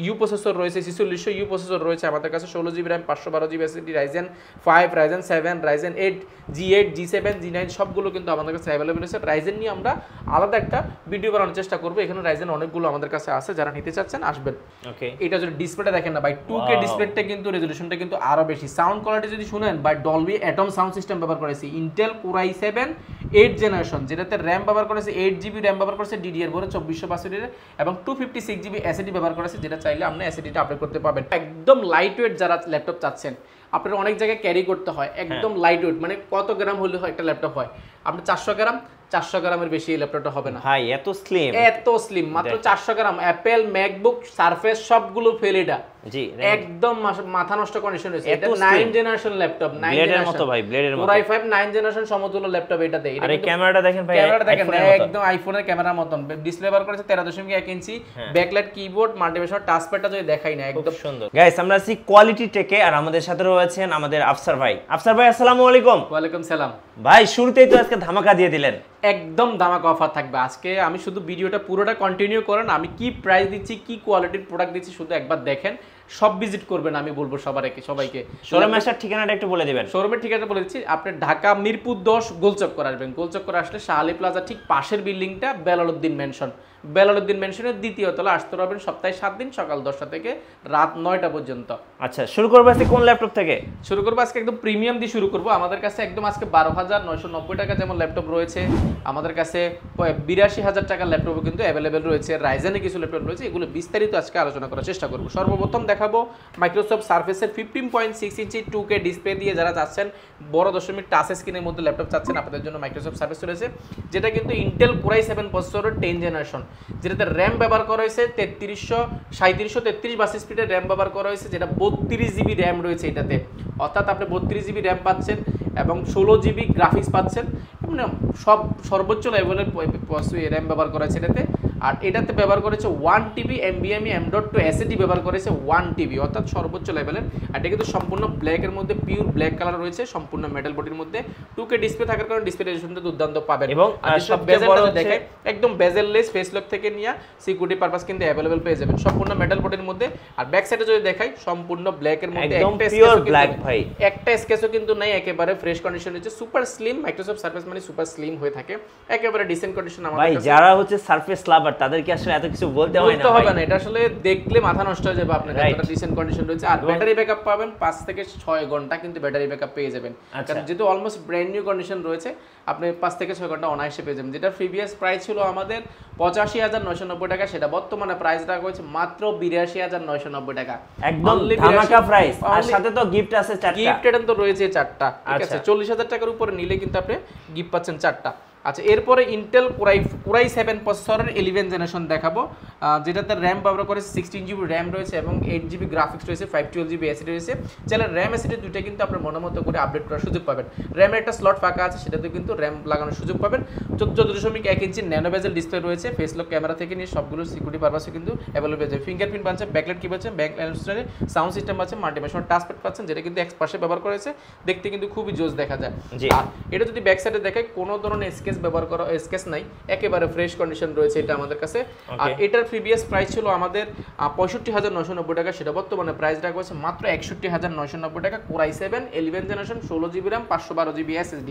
You processor রয়েছে, 4600 you processor রয়েছে আমাদের কাছে, 16GB RAM, 512GB SSD, Ryzen 5, Ryzen 7, Ryzen 8, G8, G7, G9 সবগুলো কিন্তু আমাদের কাছে অ্যাভেলেবল আছে। Ryzen নিয়ে আমরা আলাদা একটা ভিডিও বানানোর চেষ্টা করব। এখানে Ryzen অনেকগুলো আমাদের কাছে আছে, যারা নিতে চাচ্ছেন আসবেন। ওকে, এটা যদি ডিসপ্লেটা দেখেন না ভাই, 2K ডিসপ্লেটা কিন্তু রেজোলিউশনটা কিন্তু আরো বেশি। সাউন্ড কোয়ালিটি যদি শুনেন ভাই, Dolby Atom সাউন্ড সিস্টেম ব্যবহার করেছে, Intel Core i7 8 জেনারেশন, যেটাতে RAM ব্যবহার করেছে 8GB RAM ব্যবহার করেছে DDR4 2462 এবং 256GB SSD ব্যবহার করেছে, যেটা চাইলে আপনি SSDটা আপডেট করতে পারবেন। একদম লাইট ওয়েট যারা ল্যাপটপ চাচ্ছেন, আপনার অনেক জায়গায় ক্যারি করতে হয়, একদম লাইট ওয়েট, মানে কত গ্রাম হলে হয় একটা ল্যাপটপ হয়, আপনি 400 গ্রামের বেশি এই ল্যাপটপটা হবে না ভাই, এত স্লিম, মাত্র 400 গ্রাম। অ্যাপেল, ম্যাকবুক, সারফেস সবগুলো ফেল এটা। জি, একদম মাথা নষ্ট কন্ডিশন হয়েছে। এটা 9 জেনারেশন ল্যাপটপ, 9 জেনারেশন মতো ভাই, ব্লেডের মতো। Core i5 9 জেনারেশন সমতুল্য ল্যাপটপ এটাতে। আর এই ক্যামেরাটা দেখেন ভাই, ক্যামেরাটা দেখেন একদম আইফোনের ক্যামেরার মতন। ডিসপ্লে ব্যবহার করেছে 13.1 ইঞ্চি, ব্যাকলাইট কিবোর্ড, মাল্টিমিডিয়া টাচপ্যাডটা যদি দেখাই না একদম সুন্দর। গাইস, আমরা আছি কোয়ালিটি টেকে, আর আমাদের সাথে রয়েছেন আমাদের আফসার ভাই। আফসার ভাই, আসসালামু আলাইকুম। ওয়ালাইকুম সালাম। ভাই, শুরুতেই তো আজকে ধামাকা দিয়ে দিলেন। একদম ধামাকা অফার থাকবে আজকে। আমি শুধু ভিডিওটা পুরোটা কন্টিনিউ করেন, আমি কি প্রাইস দিচ্ছি, কি কোয়ালিটির প্রোডাক্ট দিচ্ছি শুধু একবার দেখেন। সব ভিজিট করবেন, আমি বলবো সবাইকে। শোরুমে আসার ঠিকানাটা একটু বলে দিবেন। শোরুমের ঠিকানাটা বলে দিচ্ছি, আপনি ঢাকা মিরপুর 10 গোলচক্কর আসবেন। গোলচক্কর আসলে শাহ আলী প্লাজা ঠিক পাশের বিল্ডিংটা বেলালউদ্দিন মেনশন। বেলালউদ্দিন মেনশনের দ্বিতীয় তলা আসতে পারবেন সপ্তাহে 7 দিন, সকাল 10টা থেকে রাত 9টা পর্যন্ত। আচ্ছা, শুরু করবো আজকে কোন ল্যাপটপ থেকে? শুরু করবো আজকে একদম প্রিমিয়াম দিয়ে শুরু করবো। আমাদের কাছে একদম আজকে 12,990 টাকা যেমন ল্যাপটপ রয়েছে, আমাদের কাছে 82,000 টাকার ল্যাপটপও কিন্তু অ্যাভেলেবেল রয়েছে। রাইজেনের কিছু ল্যাপটপ রয়েছে, এগুলো বিস্তারিত আজকে আলোচনা করার চেষ্টা করবো। সর্বপ্রথম দেখাবো মাইক্রোসফট সারফেসের 15.6 ইঞ্চি 2K ডিসপ্লে দিয়ে যারা চাচ্ছেন বড় দশমিক টাচ স্ক্রিনের মধ্যে ল্যাপটপ চাচ্ছেন, আপনাদের জন্য মাইক্রোসফট সারফেস রয়েছে, যেটা কিন্তু ইন্টেল Core i7 প্রসেসরের 10 জেনারেশন, যেটাতে র্যাম ব্যবহার করা হয়েছে 3733 বাস স্পিডের র্যাম ব্যবহার করা হয়েছে, যেটা 32GB র্যাম রয়েছে এটাতে। অর্থাৎ আপনি 32GB র্যাম পাচ্ছেন এবং 16GB গ্রাফিক্স পাচ্ছেন, মানে সব সর্বোচ্চ লেভেলের র্যাম ব্যবহার করা হয়েছে এটাতে। আর এটাতে ব্যবহার করেছে 1TB NVMe M.2 SSD ব্যবহার করেছে 1TB, অর্থাৎ সর্বোচ্চ লেভেলের। আর এটা কিন্তু সম্পূর্ণ ব্ল্যাকের মধ্যে, পিওর ব্ল্যাক কালার রয়েছে, সম্পূর্ণ মেটাল বডির মধ্যে। 2K ডিসপ্লে থাকার কারণে ডিসপ্লে রেজোলিউশনটা দুর্দান্ত পাবেন। এবং সবচেয়ে বড় হচ্ছে দেখে একদম বেজেললেস, ফেস লক থেকে নিয়ে সিকিউরিটি পারপাস কিন্তু অ্যাভেলেবল পেয়ে যাবেন সম্পূর্ণ মেটাল বডির মধ্যে। আর ব্যাক সাইডে যদি দেখাই, সম্পূর্ণ ব্ল্যাকের মধ্যে, একদম পিওর ব্ল্যাক ভাই, একটা স্কেচও কিন্তু নাই, একেবারে ফ্রেশ কন্ডিশন রয়েছে। সুপার স্লিম, মাইক্রোসফট সারফেস মানে সুপার স্লিম হয়ে থাকে, একেবারে ডিসেন্ট কন্ডিশন। আমাদের ভাই যারা হচ্ছে সারফেস লাভার তাদেরকে আসলে এত কিছু বলতে হয় না, হবে না, এটা আসলে দেখলে মাথা নষ্ট হয়ে যাবে আপনাদের। এটা ডিসেন্ট কন্ডিশন রয়েছে। আর ব্যাটারি ব্যাকআপ পাবেন 5 থেকে 6 ঘন্টা কিন্তু ব্যাটারি ব্যাকআপ পেয়ে যাবেন, কারণ যেহেতু অলমোস্ট ব্র্যান্ড নিউ কন্ডিশন রয়েছে, আপনি 5 থেকে 6 ঘন্টা অনায়াসে পেয়ে যাবেন। যেটা প্রিভিয়াস প্রাইস ছিল আমাদের 85,990 টাকা, সেটা বর্তমানে প্রাইস রাখা হয়েছে মাত্র 82,990 টাকা, একদম ধামাকা প্রাইস। আর সাথে তো গিফট আছে 4টা, গিফট এটা তো রয়েছে 4টা, ঠিক আছে। 40,000 টাকার উপরে নিলে কিন্তু আপনি গিফট পাচ্ছেন 4টা। আচ্ছা, এরপরে ইন্টেল Core i7 প্রসেসরের 11 জেনারেশন দেখাবো, যেটাতে র্যাম ব্যবহার করেছে 16GB র্যাম রয়েছে এবং 8GB গ্রাফিক্স রয়েছে, 512GB SSD রয়েছে। চাইলে র্যাম SSD দুইটা কিন্তু আপনার মতো করে আপডেট করার সুযোগ পাবেন। র্যামের একটা স্লট ফাঁকা আছে, সেটাতে কিন্তু র্যাম লাগানোর সুযোগ পাবেন। 14.1 ইঞ্চি ন্যানো বেজেল ডিসপ্লে রয়েছে, ফেস লক ক্যামেরা থেকে নিয়ে সবগুলো সিকিউরিটি পারপাসে কিন্তু অ্যাভেলেবল হয়ে যাবে। ফিঙ্গারপ্রিন্ট পাচ্ছেন, ব্যাকলাইট কি পাচ্ছেন, সাউন্ড সিস্টেম পাচ্ছেন, মাল্টিমিডিয়া টাচপ্যাড পাচ্ছেন, যেটা কিন্তু এক্সপার্টে ব্যবহার করেছে, দেখতে কিন্তু খুবই জোস দেখা যায়। আর এটা যদি ব্যাক সাইডে দেখায়, কোনো ধরনের স্কেচ ব্যবহার করা স্কেচ নাই, একেবারে ফ্রেশ কন্ডিশন রয়েছে এটা আমাদের কাছে। আর এটার প্রিভিয়াস প্রাইস ছিল আমাদের 65,990 টাকা, সেটা বর্তমানে প্রাইস রাখা হয়েছে মাত্র 61,990 টাকা। Core i7 11 generation, 16GB RAM, 512GB SSD,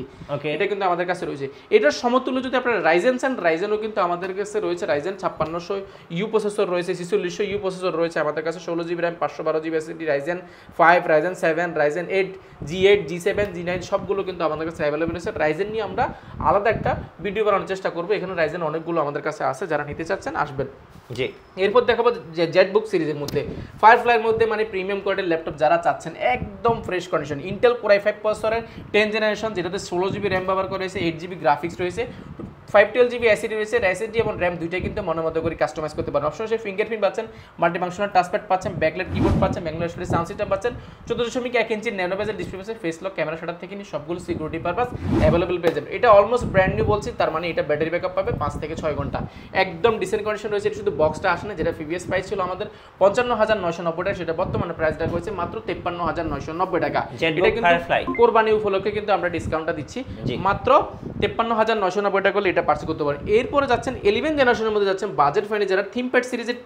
এটা কিন্তু আমাদের কাছে রয়েছে। এটার সমতুল্য যদি আপনারা রাইজেন চান, রাইজেনও কিন্তু আমাদের কাছে রয়েছে। Ryzen 5600 ইউ প্রসেসর রয়েছে, 4600 ইউ প্রসেসর রয়েছে আমাদের কাছে, 16GB RAM, 512GB SSD, Ryzen 5, Ryzen 7, Ryzen 8, G8, G7, G9 সবগুলো কিন্তু আমাদের কাছে অ্যাভেলেবল আছে। Ryzen নিয়ে আমরা আলাদা একটা ভিডিও বানানোর চেষ্টা করবো। এখানে Ryzen অনেকগুলো আমাদের কাছে আছে, যারা নিতে চাচ্ছেন আসবেন। জি, এরপর দেখাবো যে জেটবুক সিরিজের মধ্যে, ফায়ারফ্লাইয়ের মধ্যে, মানে প্রিমিয়াম কোয়ালিটির ল্যাপটপ যারা চাচ্ছেন, একদম fresh condition, Intel Core i5 প্রসেসরের 10 জেনারেশন, যেটাতে 16GB র্যাম ব্যবহার করা হয়েছে, 8GB গ্রাফিক্স রয়েছে, 512GB SSD রয়েছে। SSD এবং RAM দুইটাই কিন্তু মতো করে কাস্টমাইজ করতে পারেন। অপশন হিসেবে ফিঙ্গারপ্রিন্ট পাচ্ছেন, মাল্টিফাংশনাল টাচপ্যাড পাচ্ছেন, ব্যাকলাইট কিবোর্ড পাচ্ছেন, ম্যাগনেটিক সাউন্ড সিস্টেম পাচ্ছেন, 14.1 ইঞ্চি ন্যানো বেজেল ডিসপ্লে পাচ্ছেন, ফেস লক ক্যামেরা শাটার থেকে নিয়ে সবগুলো সিকিউরিটি পারপাস অ্যাভেলেবল পেয়ে যাবেন। এটা অলমোস্ট ব্র্যান্ড নিউ বলছি, তার মানে এটা ব্যাটারি ব্যাকআপ পাবে 5 থেকে 6 ঘন্টা, একদম ডিসেন্ট কন্ডিশন রয়েছে। শুধু বক্সটা আসে না, যেটা প্রিভিয়াস প্রাইস ছিল আমাদের 55,990 টাকা, সেটা বর্তমানে প্রাইস রাখা হয়েছে মাত্র 53,990 টাকা। এটা কিন্তু কোরবানি উপলক্ষে কিন্তু আমরা ডিসকাউন্টটা দিচ্ছি, মাত্র 53,990 টাকা করলে এটা এটা পারচেজ করতে পারেন। এরপরে যাচ্ছেন 11 জেনারেশনের মধ্যে যাচ্ছেন বাজেট ফ্রেন্ডলি যারা থিমপ্যাড সিরিজের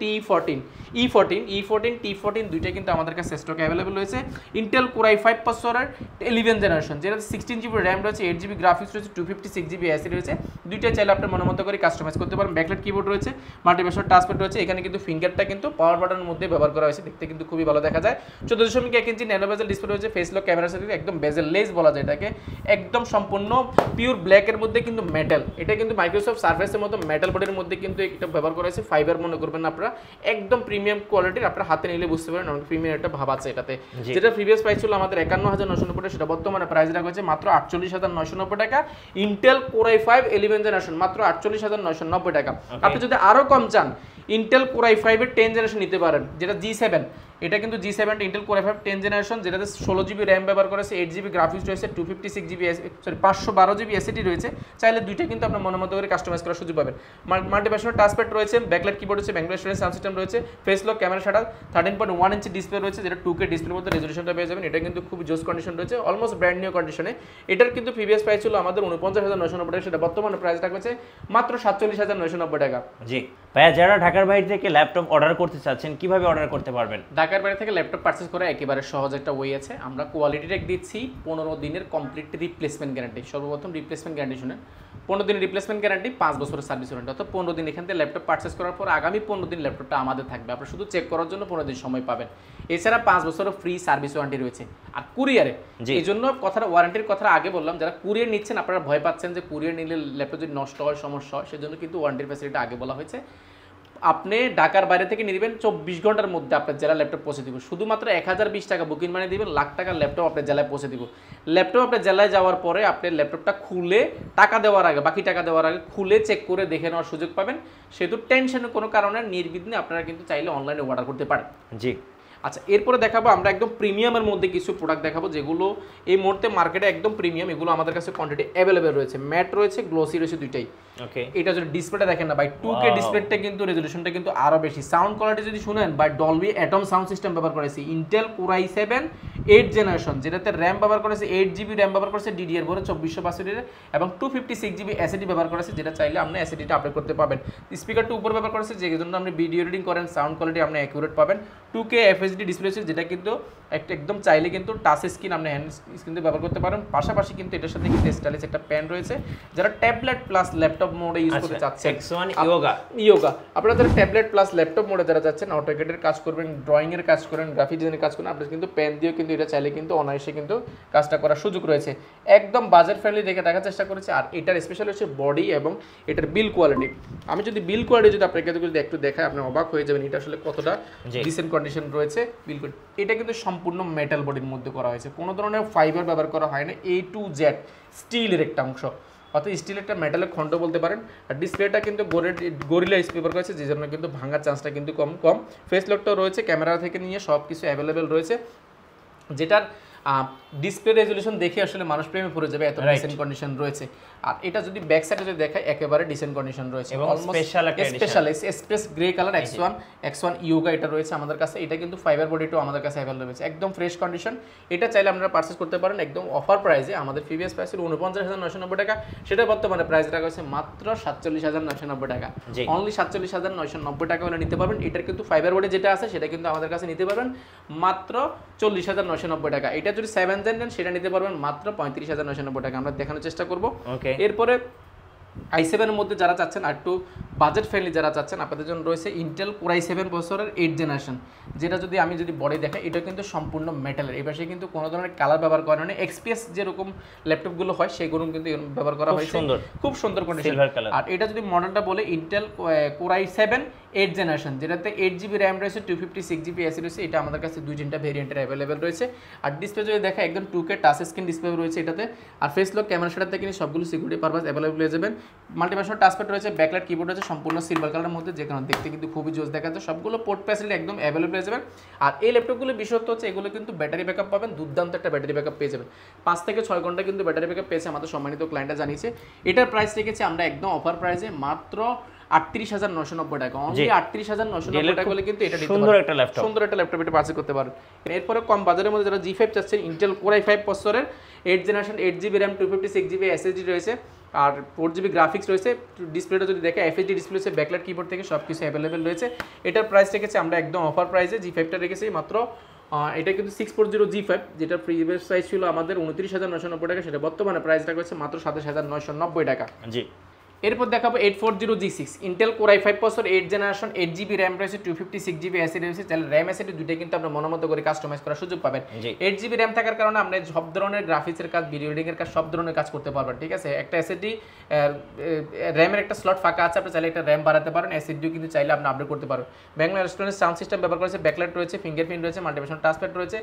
E14 T14 দুইটাই কিন্তু আমাদের কাছে স্টকে অ্যাভেলেবল রয়েছে। ইন্টেল কোর i5 প্রসেসরের 11 জেনারেশন, যেটা 16GB র্যাম রয়েছে, 8GB গ্রাফিক্স রয়েছে, 256GB এসএসডি রয়েছে। দুইটাই চাইলে আপনার মতো করে কাস্টমাইজ করতে পারেন। ব্যাকলাইট কিবোর্ড রয়েছে, মাল্টিপ্যাড টাচপ্যাড রয়েছে, এখানে কিন্তু ফিঙ্গারটা কিন্তু পাওয়ার বাটনের মধ্যে ব্যবহার করা হয়েছে, দেখতে কিন্তু খুবই ভালো দেখা যায়। 14.1 ইঞ্চি ন্যানো বেজেল ডিসপ্লে রয়েছে, ফেস লক ক্যামেরার সাথে একদম বেজেল লেস বলা যায় এটাকে, একদম সম্পূর্ণ পিওর ব্ল্যাকের মধ্যে কিন্তু মেটাল, এটা কিন্তু মাইক্রোসফট সারফেসের মতো মেটাল বডির মধ্যে কিন্তু এটা ব্যবহার করা হয়েছে। ফাইবার মনে করবেন না আপনারা, একদম প্রিমিয়াম কোয়ালিটির, আপনারা হাতে নিলে বুঝতে পারেন অনেক প্রিমিয়াম একটা ভাব আছে এটাতে। যেটা প্রিভিয়াস প্রাইস ছিল আমাদের 51,990 টাকা, সেটা বর্তমানে প্রাইস রাখা হয়েছে মাত্র 48,990 টাকা। ইন্টেল কোর i5 11 জেনারেশন মাত্র 48,990 টাকা। আপনি যদি আরো কম চান, ইন্টেল কোর i5 এর 10 জেনারেশন নিতে পারেন, যেটা G7, এটা কিন্তু G7 Intel core i5 10 generation, যেটাতে 16GB র্যাম ব্যবহার করেছে, 8GB গ্রাফিক্স রয়েছে, 256GB 512GB এসএসডি রয়েছে। চাইলে দুইটা কিন্তু আপনার মতো করে কাস্টমাইজ করার সুযোগ পাবেন। মাল্টিপ্যাড টাচপ্যাড রয়েছে, ব্যাকলাইট কিবোর্ড রয়েছে, ব্যাঙ্গলোর স্টোরেজ সাউন্ড সিস্টেম রয়েছে, face lock camera shutter, 13.1 inch display রয়েছে, যেটা 2K ডিসপ্লের মধ্যে রেজোলিউশনটা পেয়ে যাবেন। এটা কিন্তু খুব জোস কন্ডিশন রয়েছে, অলমোস্ট ব্র্যান্ড নিউ কন্ডিশনে। এটার কিন্তু প্রিভিয়াস প্রাইস ছিল আমাদের 49,990 টাকা, সেটা বর্তমানে প্রাইস রাখা হয়েছে মাত্র 47,990 টাকা। জি ভাইয়া, যারা ঢাকার বাইরে থেকে ল্যাপটপ অর্ডার করতে চাচ্ছেন কিভাবে অর্ডার করতে পারবেন? ঢাকার বাইরে থেকে ল্যাপটপ পারচেজ করা একেবারে সহজ একটা ওয়ে আছে। আমরা কোয়ালিটি টেক দিচ্ছি 15 দিনের কমপ্লিট রিপ্লেসমেন্ট গ্যারান্টি। সর্বপ্রথম রিপ্লেসমেন্ট গ্যারান্টি শুনেন, 15 দিনের রিপ্লেসমেন্ট গ্যারান্টি, 5 বছরের সার্ভিস ওয়ারেন্টি। অর্থাৎ 15 দিন এখান থেকে ল্যাপটপ পারচেজ করার পর আগামী 15 দিন ল্যাপটপটা আমাদের থাকবে, আপনারা শুধু চেক করার জন্য 15 দিন সময় পাবেন। এছাড়া 5 বছরের ফ্রি সার্ভিস ওয়ারেন্টি রয়েছে। আর কুরিয়ারে, এই জন্য কথাটা ওয়ারেন্টির কথা আগে বললাম, যারা কুরিয়ার নিচ্ছেন আপনারা ভয় পাচ্ছেন যে কুরিয়ার নিলে ল্যাপটপ যদি নষ্ট হয় সমস্যা হয়, সেজন্য কিন্তু ওয়ারেন্টির ফ্যাসিলিটি আগে বলা হয়েছে। আপনি ঢাকার বাইরে থেকে নেবেন 24 ঘন্টার মধ্যে আপনার জেলা ল্যাপটপ পৌঁছে দিব। শুধুমাত্র 1020 টাকা বুকিং মানে দিবেন, লাখ টাকার ল্যাপটপ আপনার জেলায় পৌঁছে দিব। ল্যাপটপ আপনার জেলায় যাওয়ার পরে আপনি ল্যাপটপটা খুলে টাকা দেওয়ার আগে, বাকি টাকা দেওয়ার আগে খুলে চেক করে দেখে নেওয়ার সুযোগ পাবেন। সেহেতু টেনশনের কোনো কারণে নির্বিঘ্নে আপনারা কিন্তু চাইলে অনলাইনে অর্ডার করতে পারেন। জি আচ্ছা, এরপরে দেখাবো আমরা একদম প্রিমিয়ামের মধ্যে কিছু প্রোডাক্ট দেখাবো, যেগুলো এই মুহূর্তে মার্কেটে একদম প্রিমিয়াম। এগুলো আমাদের কাছে কোয়ান্টিটি অ্যাভেলেবেল রয়েছে, ম্যাট রয়েছে, গ্লোসি রয়েছে, দুইটাই। ওকে, এটা যদি ডিসপ্লেটা দেখেন না ভাই, 2K ডিসপ্লেটা কিন্তু রেজোলিউশনটা কিন্তু আরো বেশি। সাউন্ড কোয়ালিটি যদি শুনেন ভাই, ডলবি অ্যাটম সাউন্ড সিস্টেম ব্যবহার করেছে, ইন্টেল কোর i7 8 জেনারেশন, যেটাতে র্যাম ব্যবহার করেছে 8GB র্যাম ব্যবহার করেছে, DDR4 2462 এবং 256GB এসএসডি ব্যবহার করেছে, যেটা চাইলে আপনি এসএসডিটা আপডেট করতে পাবেন। স্পিকারটা উপর ব্যবহার করেছে, যে জন্য আপনি ভিডিও এডিটিং করেন, সাউন্ড কোয়ালিটি আপনি অ্যাকুরেট পাবেন। 2K FHD ডিসপ্লে আছে, যেটা কিন্তু একদম চাইলে কিন্তু টাচ স্ক্রিন আপনি হ্যান্ড স্ক্রিন দিয়ে ব্যবহার করতে পারেন। পাশাপাশি কিন্তু এটার সাথে কিন্তু স্টাইলিশ একটা পেন রয়েছে, যারা ট্যাবলেট প্লাস ল্যাপটপ মোডে ইউজ করতে চাচ্ছেন। X1 ইয়োগা আপনারা যারা ট্যাবলেট প্লাস ল্যাপটপ মোডে যারা যাচ্ছেন, অটোক্যাডের কাজ করবেন, ড্রয়িং এর কাজ করেন, গ্রাফিক ডিজাইনের কাজ করেন, আপনারা কিন্তু পেন দিয়েও কিন্তু এটা চাইলে কিন্তু অনায়াসে কিন্তু কাজটা করার সুযোগ রয়েছে। একদম বাজেট ফ্রেন্ডলি দেখে দেখার চেষ্টা করেছি। আর এটার স্পেশাল হচ্ছে বডি এবং এটার বিল কোয়ালিটি। আমি যদি বিল কোয়ালিটি যদি আপনাকে যদি একটু দেখাই, আপনি অবাক হয়ে যাবেন এটা আসলে কতটা ডিসেন্ট কন্ডিশন রয়েছে। বিল কোয়ালিটি এটা কিন্তু সম্পূর্ণ মেটাল বডির মধ্যে করা হয়েছে, কোনো ধরনের ফাইবার ব্যবহার করা হয় না, A to Z স্টিলের একটা অংশ, অর্থাৎ স্টিল একটা মেটালের খন্ড বলতে পারেন। আর ডিসপ্লেটা কিন্তু গরিলা স্পিকার করেছে, যে জন্য কিন্তু ভাঙার চান্সটা কিন্তু কম। ফেস লকটাও রয়েছে, ক্যামেরা থেকে নিয়ে সব কিছু অ্যাভেলেবেল রয়েছে, যেটার ডিসপ্লে রেজোলিউশন দেখে আসলে মানুষ প্রেমে পড়ে যাবে, এত ডিসেন্ট কন্ডিশন রয়েছে। আর এটা যদি ব্যাক সাইডে যদি দেখায়, একেবারে ডিসেন্ট কন্ডিশন রয়েছে, এবং special express grey colour X1 yoga এটা রয়েছে আমাদের কাছে। এটা কিন্তু ফাইবার বডিটাও আমাদের কাছে অ্যাভেলেবল রয়েছে, একদম ফ্রেশ কন্ডিশন। এটা চাইলে আপনারা পারচেজ করতে পারেন একদম অফার প্রাইসে। আমাদের প্রিভিয়াস প্রাইস ছিল 49,990 টাকা, সেটা বর্তমানে প্রাইস রাখা হয়েছে মাত্র 47,990 টাকা। অনলি 47,990 টাকা হলে নিতে পারবেন। এটার কিন্তু ফাইবার বডি যেটা আছে সেটা কিন্তু আমাদের কাছে নিতে পারবেন মাত্র 40,990 টাকা। এটা যদি 7 জেন নেন, সেটা নিতে পারবেন মাত্র 35,990 টাকা। আমরা দেখানোর চেষ্টা করবো। এরপরে i7 এর মধ্যে যারা চাচ্ছেন আর একটু বাজেট ফ্রেন্ডলি যারা চাচ্ছেন, আপনাদের জন্য রয়েছে ইন্টেল কোর i7 প্রসেসরের 8 জেনারেশন, যেটা আমি যদি বডি দেখাই, এটা কিন্তু সম্পূর্ণ মেটালের। এই পাশে কিন্তু কোনো ধরনের কালার ব্যবহার করা হয় না, XPS যেরকম ল্যাপটপগুলো হয় সেগুলো কিন্তু ব্যবহার করা হয়েছে, খুব সুন্দর কন্ডিশন। আর এটা যদি মডেলটা বলে, ইন্টেল কোর i7 8 জেনারেশন, যেটাতে 8GB র্যাম রয়েছে, 256GB এসএসডি রয়েছে। এটা আমাদের কাছে 2-3টা ভেরিয়েন্টের অ্যাভেলেবেল রয়েছে। আর ডিসপ্লে যদি দেখা, একদম 2K টাচ স্ক্রিন ডিসপ্লে রয়েছে এটাতে। আর ফেস লক ক্যামেরা সেটার থেকে সবগুলো সিকিউরিটি পারপাস অ্যাভেলেবল হয়ে যাবেন। মাল্টিপ্যাড টাচপ্যাড রয়েছে, ব্যাকলাইট কিবোর্ড রয়েছে, সম্পূর্ণ সিলভার কালারের মধ্যে, যে কারণে দেখতে কিন্তু খুবই জোস দেখাচ্ছে। সবগুলো পোর্ট ফ্যাসিলিটি একদম অ্যাভেলেবল হয়ে যাবেন। আর এই ল্যাপটপগুলো বিশেষত্ব হচ্ছে এগুলো কিন্তু ব্যাটারি ব্যাকআপ পাবেন, দুর্দান্ত একটা ব্যাটারি ব্যাকআপ পেয়ে যাবেন। 5 থেকে 6 ঘন্টা কিন্তু ব্যাটারি ব্যাকআপ পেয়েছে আমাদের সম্মানিত ক্লায়েন্টরা জানিয়েছে। এটার প্রাইস রেখেছি আমরা একদম অফার প্রাইসে মাত্র 38,990 টাকা। অনলি 38,990 টাকা হলে কিন্তু এটা সুন্দর একটা ল্যাপটপ এটা পারচেজ করতে পারেন। এরপরে কম বাজারের মধ্যে যারা G5 চাচ্ছেন, ইন্টেল কোর i5 প্রসেসরের 8 generation, 8GB RAM, 256GB SSD রয়েছে, আর 4GB গ্রাফিক্স রয়েছে। ডিসপ্লেটা যদি দেখে এফএইচডি ডিসপ্লে রয়েছে, ব্যাকলাইট কিবোর্ড থেকে সব কিছু অ্যাভেলেবেল রয়েছে। এটার প্রাইস রেখেছি আমরা একদম অফার প্রাইসে, G5টা রেখেছি মাত্র এটা কিন্তু 640 G5, যেটা প্রিভিয়াস প্রাইস ছিল আমাদের 29,990 টাকা, সেটা বর্তমানে প্রাইস রাখা হচ্ছে মাত্র 27,990 টাকা। জি। এরপর দেখাবো 840 G6 Intel core i5 processor 8 generation 8GB RAM রয়েছে, 256GB এসএসডি রয়েছে। তাহলে র্যাম এসএসডি দুটোই কিন্তু আপনারা মনের মতো করে কাস্টমাইজ করার সুযোগ পাবেন। 8GB র্যাম থাকার কারণে আপনি সব ধরনের গ্রাফিক্সের কাজ, ভিডিও এডিটিং এর কাজ, সব ধরনের কাজ করতে পারবেন, ঠিক আছে। একটা এসএসডি র্যামের একটা স্লট ফাঁকা আছে, আপনি চাইলে একটা র্যাম বাড়াতে পারেন, এসএসডিও কিন্তু চাইলে আপনি আপডেট করতে পারবেন। ব্যাঙ্গলোর রেস্টুরেন্টের সাউন্ড সিস্টেম ব্যবহার করেছে, ব্যাকলাইট রয়েছে, ফিঙ্গারপ্রিন্ট রয়েছে, মাল্টিমিশন টাচপ্যাড রয়েছে,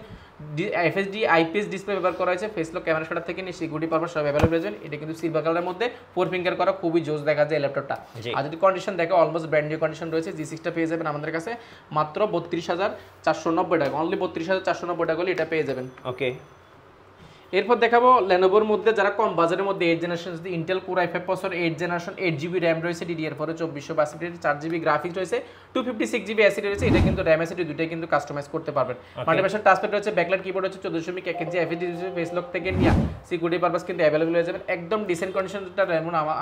এফএসডি আইপিএস ডিসপ্লে ব্যবহার করা হয়েছে, ফেস লক ক্যামেরা শাটার থেকে নিয়ে সিকিউরিটি পারপাস সব অ্যাভেলেবল রয়েছে। এটা কিন্তু সিলভার কালারের মধ্যে 4 ফিঙ্গার করা, খুবই জোস দেখা যায় ল্যাপটপটা। আর যদি কন্ডিশন দেখো অলমোস্ট ব্র্যান্ড নিউ কন্ডিশন রয়েছে। G6টা পেয়ে যাবেন আমাদের কাছে মাত্র 32,490 টাকা, অনলি 32,490 টাকা হলে এটা পেয়ে যাবেন। ওকে। এরপর দেখাবো লেনোভোর মধ্যে যারা কম বাজারের মধ্যে 8 generation Intel core i5 processor 8 generation 8GB RAM রয়েছে, DDR4 2462 4GB গ্রাফিক্স রয়েছে, 256GB এসএসডি রয়েছে। এটা কিন্তু র্যাম এসএসডি দুটোই কিন্তু কাস্টমাইজ করতে পারবেন। মাল্টিমিশন টাচপ্যাড রয়েছে, ব্যাকলাইট কিবোর্ড রয়েছে, 14.1 ইঞ্চি এফএসডি রয়েছে, ফেস লক থেকে নিয়ে সিকিউরিটি পারপাস কিন্তু অ্যাভেলেবল হয়ে যাবেন। একদম ডিসেন্ট কন্ডিশনটা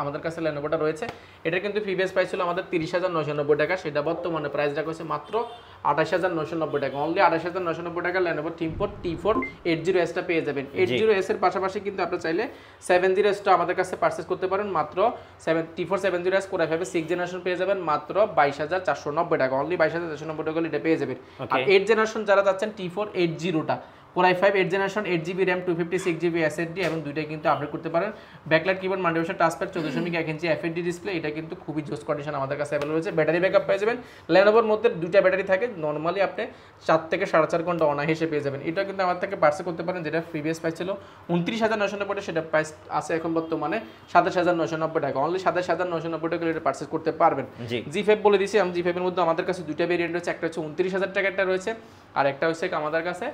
আমাদের কাছে লেনোভোটা রয়েছে। এটা কিন্তু প্রিভিয়াস প্রাইস ছিল আমাদের 30,990 টাকা, সেটা বর্তমানে প্রাইস রাখা হয়েছে মাত্র 28,990 টাকা, অনলি 28,990 টাকা লেনোভো থিংকপ্যাড T4 80S টা পেয়ে যাবেন। 80S এর পাশাপাশি কিন্তু আপনারা চাইলে 70S টা আমাদের কাছে পারচেজ করতে পারেন মাত্র T4 70S core i5 6 generation পেয়ে যাবেন মাত্র 22,490 টাকা, অনলি 22,490 টাকা এটা পেয়ে যাবেন। আর 8 জেনারেশন যারা যাচ্ছেন T4 80টা core i5 8 generation 8GB RAM 256GB SSD এবং দুইটাই কিন্তু আপডেট করতে পারেন। ব্যাকলাইট কিবোর্ড, মাল্টিমিশন টাচপ্যাড, 14.1 ইঞ্চি এফএসডি ডিসপ্লে, এটা কিন্তু খুবই জোস কন্ডিশন আমাদের কাছে अवेलेबल রয়েছে। ব্যাটারি ব্যাকআপ পেয়ে যাবেন। লেনোভোর মধ্যে দুইটা ব্যাটারি থাকে, নরমালি আপনি 4 থেকে 4.5 ঘন্টা অনায়াসে পেয়ে যাবেন। এটা কিন্তু আমাদের থেকে পারচেজ করতে পারেন, যেটা প্রিভিয়াস প্রাইস ছিল 29,990 টাকা, সেটা প্রাইস আছে এখন বর্তমানে 27,990 টাকা, অনলি 27,990 টাকা এটা পারচেজ করতে পারবেন। G5 বলে দিয়েছি আমি, G5 এর মধ্যে আমাদের কাছে দুইটা ভেরিয়েন্ট রয়েছে, একটা হচ্ছে 29,000 টাকা একটা রয়েছে, আর একটা হচ্ছে আমাদের কাছে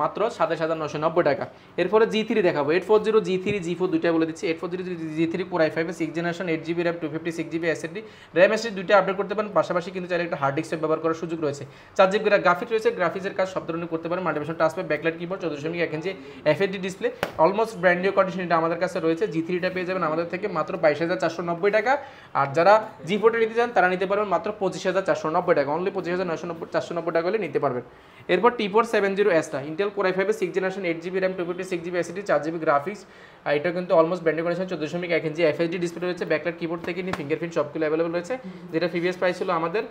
মাত্র 27,990 টাকা। এরপরে G3 দেখাবো 840 G3 G4 দুইটা বলে দিচ্ছি। 840 G3 core i5 6 generation 8GB RAM 256GB SSD RAM SSD দুইটা আপডেট করতে পারেন, পাশাপাশি কিন্তু চাইলে একটা হার্ড ডিস্ক ব্যবহার করার সুযোগ রয়েছে। 4GB গ্রাফিক্স রয়েছে, গ্রাফিক্সের কাজ সব ধরনের করতে পারেন। মাল্টিমিশন touchpad, backlight keyboard, 14.1 inch FSD display, almost brand new condition এটা আমাদের কাছে রয়েছে। G3টা পেয়ে যাবেন আমাদের থেকে মাত্র 22,490 টাকা, আর যারা G4টা নিতে চান তারা নিতে পারবেন মাত্র 25,490 টাকা, অনলি 25,490 টাকা হলে নিতে পারবেন। এরপর T4 70S টা Intel core i5 6 generation 8GB RAM 256GB SSD 4GB graphics, আর এটা কিন্তু almost brand new condition 14.1 inch FSD display রয়েছে, ব্যাকলাইট কিবোর্ড থেকে নিয়ে ফিঙ্গারপ্রিন্ট সবগুলো অ্যাভেলেবল রয়েছে। যেটা প্রিভিয়াস প্রাইস ছিল আমাদের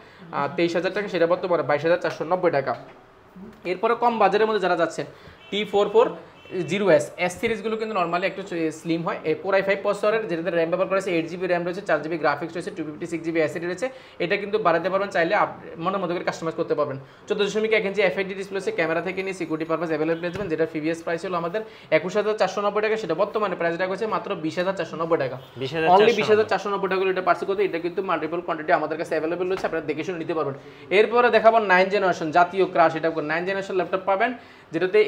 23,000 টাকা, সেটা বর্তমানে 22,490 টাকা। এরপরে কম বাজারের মধ্যে যারা যাচ্ছেন T44 S সিরিজগুলো কিন্তু নরমালি একটু স্লিম হয়। কোর i5 প্রসেসরের যেটাতে র্যাম ব্যবহার করেছে 8GB র্যাম রয়েছে, 4GB গ্রাফিক্স রয়েছে, 256GB এসএসডি রয়েছে। এটা কিন্তু বাড়াতে পারবেন, চাইলে মনের মতো করে কাস্টমাইজ করতে পারবেন। 14.1 ইঞ্চি এফএসডি ডিসপ্লে আছে, ক্যামেরা থেকে নিয়ে সিকিউরিটি পারপাস অ্যাভেলেবল পেয়ে যাবেন। যেটা প্রিভিয়াস প্রাইস ছিল আমাদের 21,490 টাকা, সেটা বর্তমানে প্রাইস রাখা হয়েছে মাত্র 20,490 টাকা, অনলি 20,490 টাকা এটা পারচেজ করতে। এটা কিন্তু মাল্টিপল কোয়ান্টিটি আমাদের কাছে অ্যাভেলেবল রয়েছে, আপনারা দেখে শুনে নিতে পারবেন। এরপরে দেখাবো 9 জেনারেশন জাতীয় ক্রাশ, এটা 9 জেনারেশন ল্যাপটপ পাবেন, যেটাতে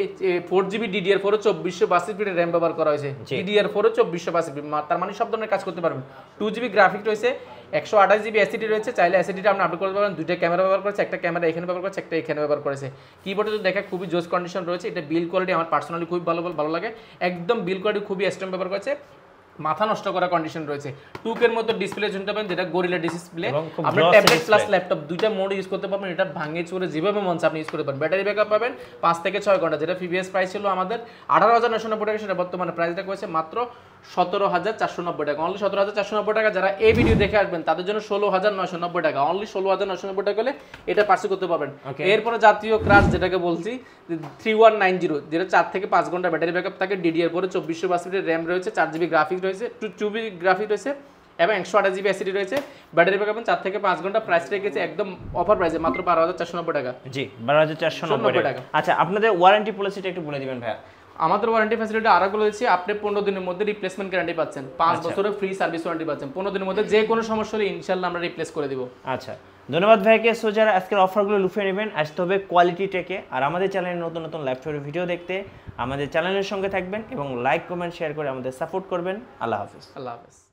4GB DDR4 2462 র্যাম ব্যবহার করা হয়েছে। DDR4 2462, তার মানে সব ধরনের কাজ করতে পারবেন। 2GB গ্রাফিক্স রয়েছে, 128GB এসএসডি রয়েছে, চাইলে এসএসডিটা আপনি আপডেট করতে পারবেন। দুইটা ক্যামেরা ব্যবহার করেছে, একটা ক্যামেরা এখানে ব্যবহার করেছে, একটা এখানে ব্যবহার করেছে। কিবোর্ডে তো দেখা খুবই জোস কন্ডিশন রয়েছে। এটা বিল্ড কোয়ালিটি আমার পার্সোনালি খুব ভালো লাগে, একদম বিল্ড কোয়ালিটি খুবই স্ট্রং ব্যবহার করেছে, মাথা নষ্ট করা কন্ডিশন রয়েছে। 2K এর মতো ডিসপ্লে শুনতে পাবেন, যেটা গরিলা ডিসপ্লে, আপনি ট্যাবলেট প্লাস ল্যাপটপ দুইটা মোড ইউজ করতে পারবেন। এটা ভাঙে চুরে যেভাবে মন চায় আপনি ইউজ করতে পারবেন। ব্যাটারি ব্যাকআপ পাবেন 5 থেকে 6 ঘন্টা, যেটা প্রিভিয়াস প্রাইস ছিল আমাদের 18,990 টাকা, সেটা বর্তমানে প্রাইসটা হয়েছে মাত্র 17,490 টাকা, অনলি 17,490 টাকা। যারা এই ভিডিও দেখে আসবেন তাদের জন্য 16,990 টাকা, অনলি 16,990 টাকা হলে এটা পারচেজ করতে পারবেন। এরপরে জাতীয় ক্রাশ যেটাকে বলছি 3190, যেটা 4 থেকে 5 ঘন্টা ব্যাটারি ব্যাকআপ থাকে, DDR4 2462 র্যাম রয়েছে, 4GB গ্রাফিক্স রয়েছে, 2GB গ্রাফিক্স রয়েছে এবং 128GB এসএসডি রয়েছে, ব্যাটারি ব্যাকআপ 4 থেকে 5 ঘন্টা। প্রাইস রেখেছে একদম অফার প্রাইসে মাত্র 12,490 টাকা। জি, 12,490 টাকা। আচ্ছা, আপনাদের ওয়ারেন্টি পলিসিটা একটু বলে দিবেন ভাইয়া। আমাদের ওয়ারেন্টি ফ্যাসিলিটি আরো বলেছি, আপনি 15 দিনের মধ্যে রিপ্লেসমেন্ট গ্যারান্টি পাচ্ছেন, 5 বছরের ফ্রি সার্ভিস ওয়ারেন্টি পাচ্ছেন। 15 দিনের মধ্যে যে কোনো সমস্যা হলে ইনশাআল্লাহ আমরা রিপ্লেস করে দিব। আচ্ছা, ধন্যবাদ ভাইকে। সো যারা আজকের অফারগুলো লুফে নেবেন, আসতে হবে কোয়ালিটি টেকে। আর আমাদের চ্যানেলে নতুন নতুন ল্যাপটপের ভিডিও দেখতে আমাদের চ্যানেলের সঙ্গে থাকবেন এবং লাইক কমেন্ট শেয়ার করে আমাদের সাপোর্ট করবেন। আল্লাহ হাফেজ। আল্লাহ হাফেজ।